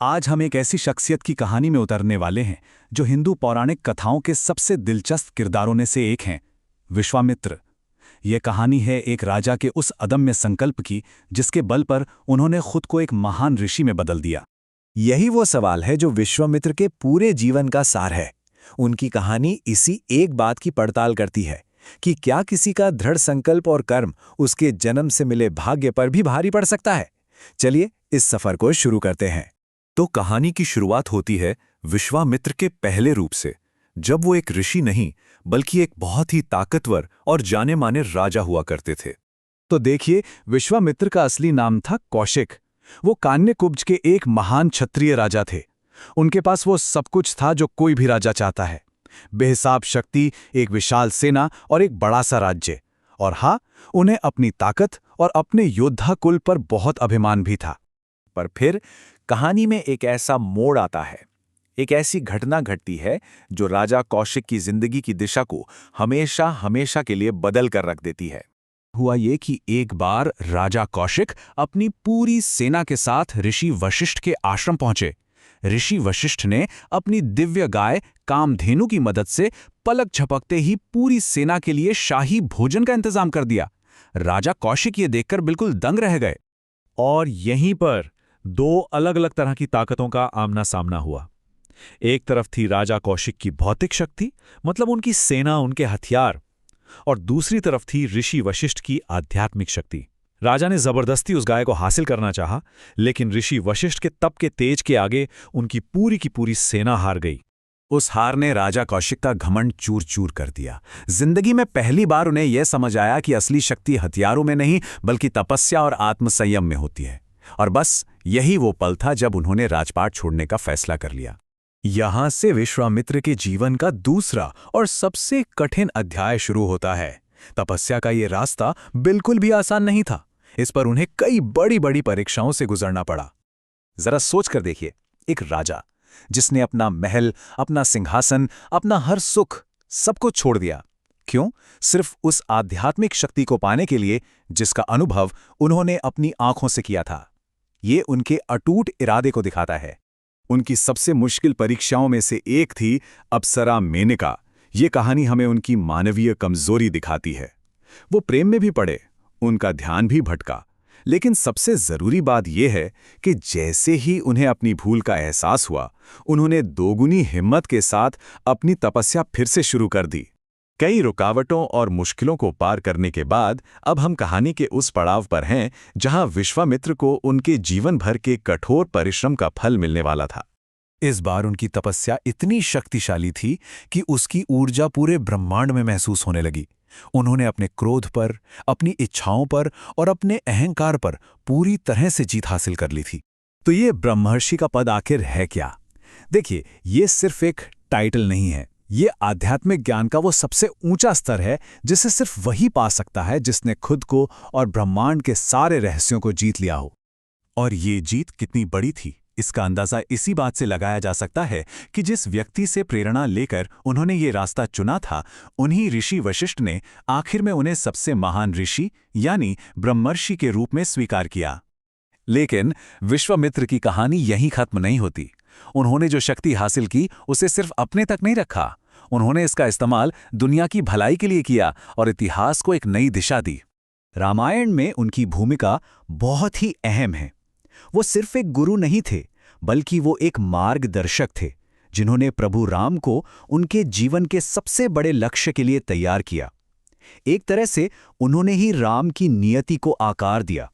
आज हम एक ऐसी शख्सियत की कहानी में उतरने वाले हैं जो हिंदू पौराणिक कथाओं के सबसे दिलचस्प किरदारों में से एक हैं, विश्वामित्र। यह कहानी है एक राजा के उस अदम्य संकल्प की जिसके बल पर उन्होंने खुद को एक महान ऋषि में बदल दिया। यही वो सवाल है जो विश्वामित्र के पूरे जीवन का सार है। उनकी कहानी इसी एक बात की पड़ताल करती है कि क्या किसी का दृढ़ संकल्प और कर्म उसके जन्म से मिले भाग्य पर भी भारी पड़ सकता है। चलिए इस सफर को शुरू करते हैं। तो कहानी की शुरुआत होती है विश्वामित्र के पहले रूप से, जब वो एक ऋषि नहीं बल्कि एक बहुत ही ताकतवर और जाने माने राजा हुआ करते थे। तो देखिए, विश्वामित्र का असली नाम था कौशिक। वो कान्यकुब्ज के एक महान क्षत्रिय राजा थे। उनके पास वो सब कुछ था जो कोई भी राजा चाहता है, बेहिसाब शक्ति, एक विशाल सेना और एक बड़ा सा राज्य। और हाँ, उन्हें अपनी ताकत और अपने योद्धा कुल पर बहुत अभिमान भी था। पर फिर कहानी में एक ऐसा मोड़ आता है, एक ऐसी घटना घटती है जो राजा कौशिक की जिंदगी की दिशा को हमेशा हमेशा के लिए बदल कर रख देती है। हुआ ये कि एक बार राजा कौशिक अपनी पूरी सेना के साथ ऋषि वशिष्ठ के आश्रम पहुंचे। ऋषि वशिष्ठ ने अपनी दिव्य गाय कामधेनु की मदद से पलक झपकते ही पूरी सेना के लिए शाही भोजन का इंतजाम कर दिया। राजा कौशिक ये देखकर बिल्कुल दंग रह गए। और यहीं पर दो अलग अलग तरह की ताकतों का आमना सामना हुआ। एक तरफ थी राजा कौशिक की भौतिक शक्ति, मतलब उनकी सेना, उनके हथियार, और दूसरी तरफ थी ऋषि वशिष्ठ की आध्यात्मिक शक्ति। राजा ने जबरदस्ती उस गाय को हासिल करना चाहा, लेकिन ऋषि वशिष्ठ के तप के तेज के आगे उनकी पूरी की पूरी सेना हार गई। उस हार ने राजा कौशिक का घमंड चूर चूर कर दिया। जिंदगी में पहली बार उन्हें यह समझ आया कि असली शक्ति हथियारों में नहीं बल्कि तपस्या और आत्मसंयम में होती है। और बस यही वो पल था जब उन्होंने राजपाट छोड़ने का फैसला कर लिया। यहां से विश्वामित्र के जीवन का दूसरा और सबसे कठिन अध्याय शुरू होता है। तपस्या का ये रास्ता बिल्कुल भी आसान नहीं था। इस पर उन्हें कई बड़ी बड़ी परीक्षाओं से गुजरना पड़ा। जरा सोच कर देखिए, एक राजा जिसने अपना महल, अपना सिंहासन, अपना हर सुख सब कुछ छोड़ दिया। क्यों? सिर्फ उस आध्यात्मिक शक्ति को पाने के लिए जिसका अनुभव उन्होंने अपनी आंखों से किया था। ये उनके अटूट इरादे को दिखाता है। उनकी सबसे मुश्किल परीक्षाओं में से एक थी अप्सरा मेनका। ये कहानी हमें उनकी मानवीय कमजोरी दिखाती है। वो प्रेम में भी पड़े, उनका ध्यान भी भटका, लेकिन सबसे जरूरी बात यह है कि जैसे ही उन्हें अपनी भूल का एहसास हुआ, उन्होंने दोगुनी हिम्मत के साथ अपनी तपस्या फिर से शुरू कर दी। कई रुकावटों और मुश्किलों को पार करने के बाद अब हम कहानी के उस पड़ाव पर हैं जहां विश्वामित्र को उनके जीवन भर के कठोर परिश्रम का फल मिलने वाला था। इस बार उनकी तपस्या इतनी शक्तिशाली थी कि उसकी ऊर्जा पूरे ब्रह्मांड में महसूस होने लगी। उन्होंने अपने क्रोध पर, अपनी इच्छाओं पर और अपने अहंकार पर पूरी तरह से जीत हासिल कर ली थी। तो ये ब्रह्मर्षि का पद आखिर है क्या? देखिए, ये सिर्फ एक टाइटल नहीं है। ये आध्यात्मिक ज्ञान का वो सबसे ऊंचा स्तर है जिसे सिर्फ वही पा सकता है जिसने खुद को और ब्रह्मांड के सारे रहस्यों को जीत लिया हो। और ये जीत कितनी बड़ी थी, इसका अंदाजा इसी बात से लगाया जा सकता है कि जिस व्यक्ति से प्रेरणा लेकर उन्होंने ये रास्ता चुना था, उन्हीं ऋषि वशिष्ठ ने आखिर में उन्हें सबसे महान ऋषि यानी ब्रह्मर्षि के रूप में स्वीकार किया। लेकिन विश्वामित्र की कहानी यहीं खत्म नहीं होती। उन्होंने जो शक्ति हासिल की उसे सिर्फ अपने तक नहीं रखा, उन्होंने इसका इस्तेमाल दुनिया की भलाई के लिए किया और इतिहास को एक नई दिशा दी। रामायण में उनकी भूमिका बहुत ही अहम है। वो सिर्फ एक गुरु नहीं थे, बल्कि वो एक मार्गदर्शक थे जिन्होंने प्रभु राम को उनके जीवन के सबसे बड़े लक्ष्य के लिए तैयार किया। एक तरह से उन्होंने ही राम की नियति को आकार दिया।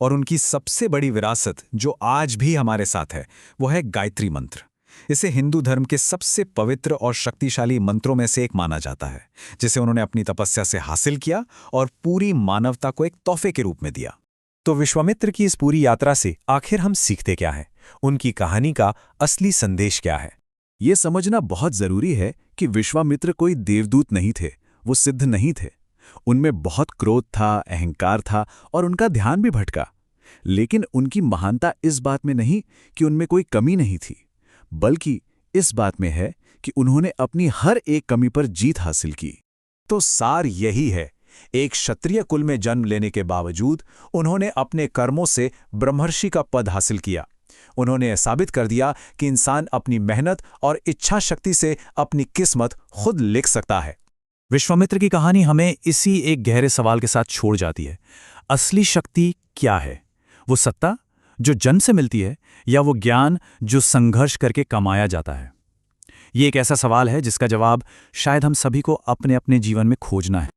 और उनकी सबसे बड़ी विरासत जो आज भी हमारे साथ है, वो है गायत्री मंत्र। इसे हिंदू धर्म के सबसे पवित्र और शक्तिशाली मंत्रों में से एक माना जाता है, जिसे उन्होंने अपनी तपस्या से हासिल किया और पूरी मानवता को एक तोहफे के रूप में दिया। तो विश्वामित्र की इस पूरी यात्रा से आखिर हम सीखते क्या हैं? उनकी कहानी का असली संदेश क्या है? ये समझना बहुत जरूरी है कि विश्वामित्र कोई देवदूत नहीं थे, वो सिद्ध नहीं थे। उनमें बहुत क्रोध था, अहंकार था और उनका ध्यान भी भटका। लेकिन उनकी महानता इस बात में नहीं कि उनमें कोई कमी नहीं थी, बल्कि इस बात में है कि उन्होंने अपनी हर एक कमी पर जीत हासिल की। तो सार यही है, एक क्षत्रिय कुल में जन्म लेने के बावजूद उन्होंने अपने कर्मों से ब्रह्मर्षि का पद हासिल किया। उन्होंने साबित कर दिया कि इंसान अपनी मेहनत और इच्छा शक्ति से अपनी किस्मत खुद लिख सकता है। विश्वामित्र की कहानी हमें इसी एक गहरे सवाल के साथ छोड़ जाती है। असली शक्ति क्या है? वो सत्ता जो जन्म से मिलती है, या वो ज्ञान जो संघर्ष करके कमाया जाता है? ये एक ऐसा सवाल है जिसका जवाब शायद हम सभी को अपने अपने जीवन में खोजना है।